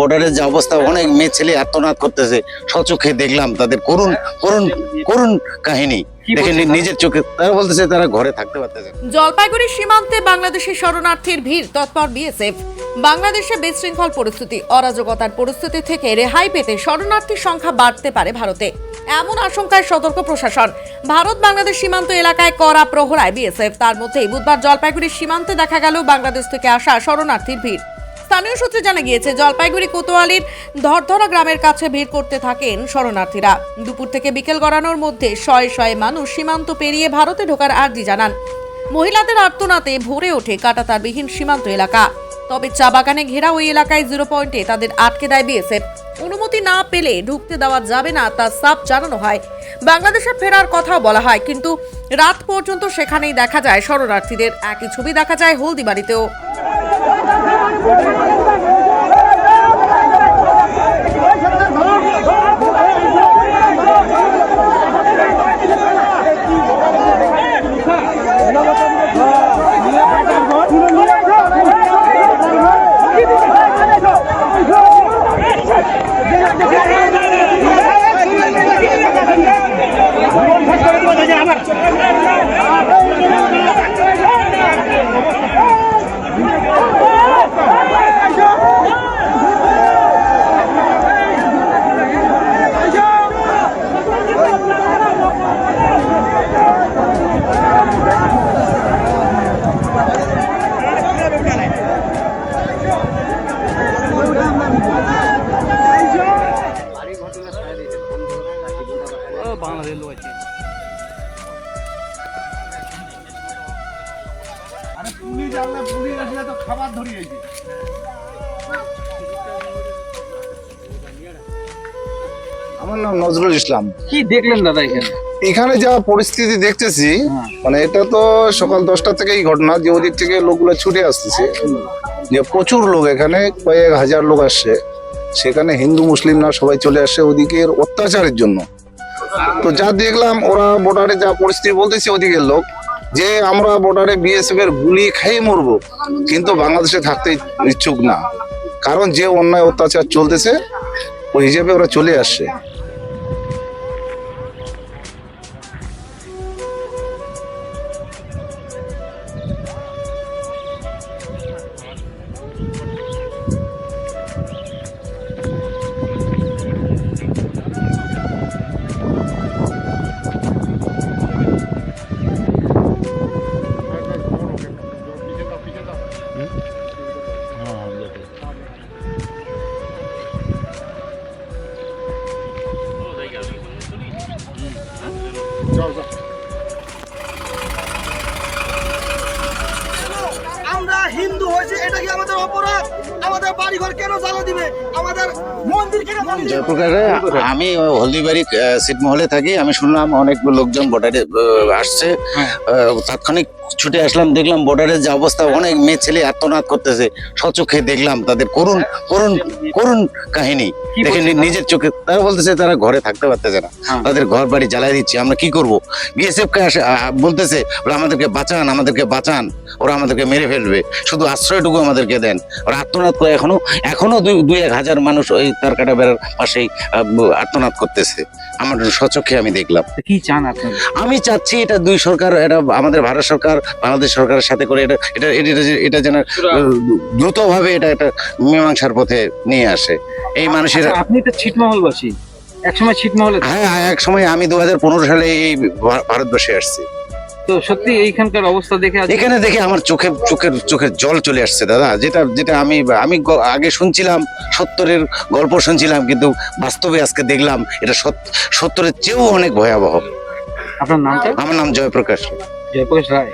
বর্ডারের যে অবস্থা, অনেক মেয়ে ছেলে আত্মনাদ করতেছে, স্বচক্ষে দেখলাম তাদের করুণ করুণ করুণ কাহিনী দেখে নিজের চোখে। তারা বলতেছে তারা ঘরে থাকতে পারতেছে না। জলপাইগুড়ি সীমান্তে বাংলাদেশের শরণার্থীর ভিড়, তৎপর বিএসএফ। বাংলাদেশে বিশৃঙ্খল পরিস্থিতি, অরাজকতার পরিস্থিতি থেকে রেহাই পেতে শরণার্থীর সংখ্যা বাড়তে পারে ভারতে, এমন আশঙ্কায় সতর্ক প্রশাসন। ভারত বাংলাদেশ সীমান্ত এলাকায় কড়া প্রহরায় বিএসএফ। তার মধ্যেই বুধবার জলপাইগুড়ির সীমান্তে দেখা গেল বাংলাদেশ থেকে আসা শরণার্থীর ভিড়। স্থানীয় সূত্রে জানা গিয়েছে, জলপাইগুড়ি কোতোয়ালির ধরধরা গ্রামের কাছে ভিড় করতে থাকেন শরণার্থীরা। দুপুর থেকে বিকেল গড়ানোর মধ্যে শয়ে শয়ে মানুষ সীমান্ত পেরিয়ে ভারতে ঢোকার আর্জি জানান। মহিলাদের আর্তনাদে ভরে ওঠে কাঁটাতারবিহীন সীমান্ত এলাকা। তবে চা বাগানে ঘেরা ওই এলাকায় 0 পয়েন্টে তাদের আটকে দেয় বিএসএফ। অনুমতি না পেলে ঢুকতে দেওয়া যাবে না, তা সাফ জানানো হয়। বাংলাদেশে ফেরার কথাও বলা হয়, কিন্তু রাত পর্যন্ত সেখানেই দেখা যায় শরণার্থীদের। একই ছবি দেখা যায় হলদিবাড়িতেও। বাংলাদেশের লোক আছে। আরে পুলিশ আসলে পুলিশ আসলে তো খাবার ধরিয়েছে। আমার নাম নজরুল ইসলাম। কি দেখলেন দাদা এখানে? এখানে যা পরিস্থিতি দেখতেছি, মানে এটা তো সকাল 10টা থেকেই ঘটনা, যে ওদিক থেকে লোকগুলো ছুটে আসতেছে, যে প্রচুর লোক, এখানে কয়েক হাজার লোক আসছে। সেখানে হিন্দু মুসলিম না সবাই চলে আসছে ওদিকের অত্যাচারের জন্য। তো যা দেখলাম, ওরা বর্ডারে যা পরিস্থিতি বলতেছে ওদিকের লোক, যে আমরা বর্ডারে বিএসএফ এর গুলি খেয়ে মরবো, কিন্তু বাংলাদেশে থাকতে ইচ্ছুক না, কারণ যে অন্যায় অত্যাচার চলতেছে ওই হিসেবে ওরা চলে আসছে। আমরা হিন্দু হয়েছে, এটা কি আমাদের অপরাধ? আমাদের বাড়িঘর কেন জ্বালা দিবে? আমাদের মন্দির কেন জ্বালা দিবে? জয়প্রকাশে আমি হলদিবাড়ি ছিটমহলে থাকি। আমি শুনলাম অনেক লোকজন বর্ডারে আসছে। তাৎক্ষণিক ছুটে আসলাম, দেখলাম বর্ডারের যে অবস্থা, অনেক মেয়ে ছেলে আত্মনাদ করতেছে, স্বচক্ষে দেখলাম তাদের করুণ করুণ করুণ কাহিনী দেখে নিজের চোখে। তারা বলতেছে তারা ঘরে থাকতে পারতেছে না, তাদের ঘর বাড়ি জ্বালাই দিচ্ছে। আমরা কি করব? বিএসএফ কে বলতেছে ওরা আমাদেরকে বাঁচান, আমাদেরকে বাঁচান, ওরা আমাদেরকে মেরে ফেলবে, শুধু আশ্রয়টুকু আমাদেরকে দেন। ওরা আত্মনাদ করে এখনো 2-1 হাজার মানুষ ওই তারকাটা বেড়ার পাশেই আত্মনাদ করতেছে। আমার স্বচক্ষে আমি দেখলাম। কি চান আপনারা? আমি চাচ্ছি এটা দুই সরকার, এটা আমাদের ভারত সরকার বাংলাদেশ সরকারের সাথে করে এটা যেন দ্রুতভাবে এটা মীমাংসার পথে নিয়ে আসে। এই মানুষের আপনি তো ছিটমহলবাসী, একসময় ছিটমহলে। হ্যাঁ, এক সময় আমি 2015 সালে এই ভারতবর্ষে আসছি। তো সত্যি এইখানকার অবস্থা দেখে এখানে দেখে আমার চোখের জল চলে আসছে দাদা। যেটা আমি আগে শুনছিলাম, 70-এর গল্প শুনছিলাম, কিন্তু বাস্তবে আজকে দেখলাম এটা 70-এর চেয়েও অনেক ভয়াবহ। আপনার নামটা? আমার নাম জয়প্রকাশ। জয়প্রকাশ রায়।